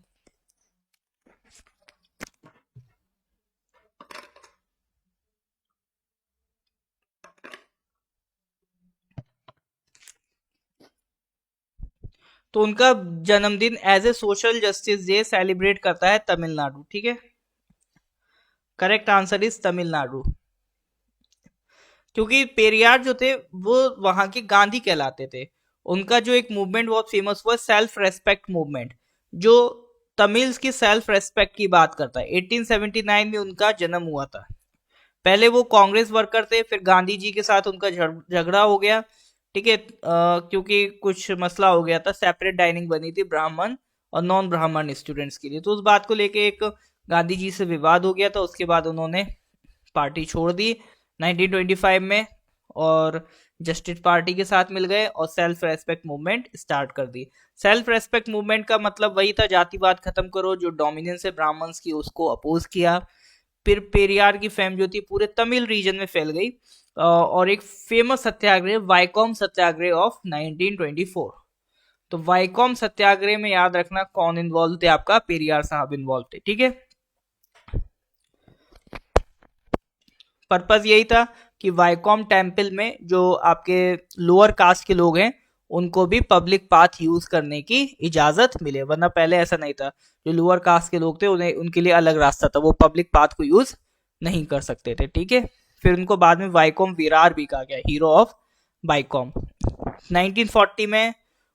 तो उनका जन्मदिन as a social justice day celebrate करता है तमिलनाडु, ठीक है। Correct answer is Tamil Nadu. क्योंकि पेरियार जो थे वो वहां के गांधी कहलाते थे। उनका जो एक मूवमेंट बहुत फेमस हुआ, सेल्फ रेस्पेक्ट मूवमेंट, जो तमिल्स की सेल्फ रेस्पेक्ट की बात करता है। 1879 में उनका जन्म हुआ था। पहले वो कांग्रेस वर्कर थे, फिर गांधी जी के साथ उनका झगड़ा हो गया, ठीक है। क्योंकि कुछ मसला हो गया था, सेपरेट डाइनिंग बनी थी ब्राह्मण और नॉन ब्राह्मण स्टूडेंट्स के लिए, तो उस बात को लेके एक गांधी जी से विवाद हो गया था। उसके बाद उन्होंने पार्टी छोड़ दी 1925 में, और जस्टिस पार्टी के साथ मिल गए और सेल्फ रेस्पेक्ट मूवमेंट स्टार्ट कर दी। सेल्फ रेस्पेक्ट मूवमेंट का मतलब वही था, जातिवाद खत्म करो, जो डोमिनेंस है ब्राह्मण्स की उसको अपोज किया। फिर पेरियार की फेम जो थी पूरे तमिल रीजन में फैल गई, और एक फेमस सत्याग्रह वाइकॉम सत्याग्रह ऑफ 1924। तो वाइकॉम सत्याग्रह में याद रखना कौन इन्वॉल्व थे, आपका पेरियार साहब इन्वॉल्व थे, ठीक है। पर्पस यही था कि वाइकॉम टेम्पल में जो आपके लोअर कास्ट के लोग हैं उनको भी पब्लिक पाथ यूज करने की इजाजत मिले, वरना पहले ऐसा नहीं था। जो लोअर कास्ट के लोग थे उन्हें, उनके लिए अलग रास्ता था, वो पब्लिक पाथ को यूज नहीं कर सकते थे, ठीक है। फिर उनको बाद में वाइकॉम विरार भी कहा गया, हीरो ऑफ वाइकॉम। 1940 में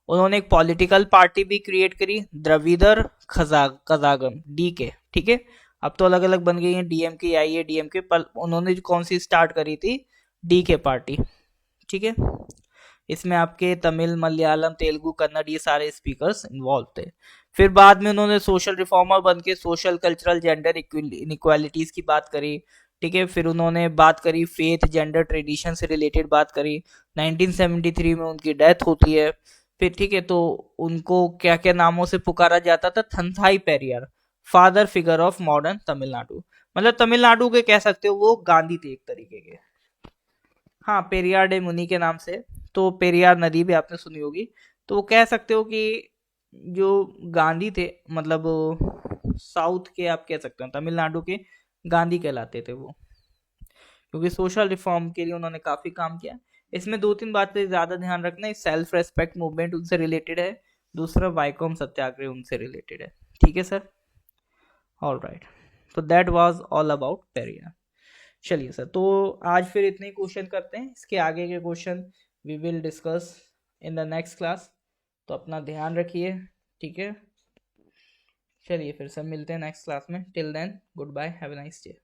उन्होंने एक पॉलिटिकल पार्टी भी क्रिएट करी, द्रविदर कजागम, डी के, ठीक है। अब तो अलग अलग बन गई हैं, डीएमके आई है, डीएमके, पर उन्होंने जो कौन सी स्टार्ट करी थी, डी के पार्टी, ठीक है। इसमें आपके तमिल, मलयालम, तेलुगु, कन्नड़ ये सारे स्पीकर्स इन्वॉल्व थे। फिर बाद में उन्होंने सोशल रिफॉर्मर बन के सोशल कल्चरल जेंडर इनक्वालिटीज की बात करी, ठीक है। फिर उन्होंने बात करी फेथ जेंडर ट्रेडिशन से रिलेटेड बात करी। 1973 में उनकी डेथ होती है। फिर ठीक है, तो उनको क्या क्या नामों से पुकारा जाता था, Thanthai Periyar, father figure of modern Tamil Nadu, मतलब तमिलनाडु के कह सकते हो वो गांधी थे एक तरीके के। हाँ, पेरियार डे मुनि के नाम से। तो पेरियार नदी भी आपने सुनी होगी। तो वो कह सकते हो कि जो गांधी थे, मतलब साउथ के आप कह सकते हो, तमिलनाडु के गांधी कहलाते थे वो, क्योंकि सोशल रिफॉर्म के लिए उन्होंने काफी काम किया। इसमें दो तीन बातें ज्यादा ध्यान रखना, सेल्फ रेस्पेक्ट मूवमेंट उनसे रिलेटेड है, दूसरा वाइकॉम सत्याग्रह उनसे रिलेटेड है, ठीक है सर। ऑल राइट, तो that was all about Periyar. चलिए सर, तो आज फिर इतने ही क्वेश्चन करते हैं, इसके आगे के question we will discuss in the next class. तो अपना ध्यान रखिए, ठीक है। चलिए फिर सब मिलते हैं नेक्स्ट क्लास में, till then good bye, have a nice day.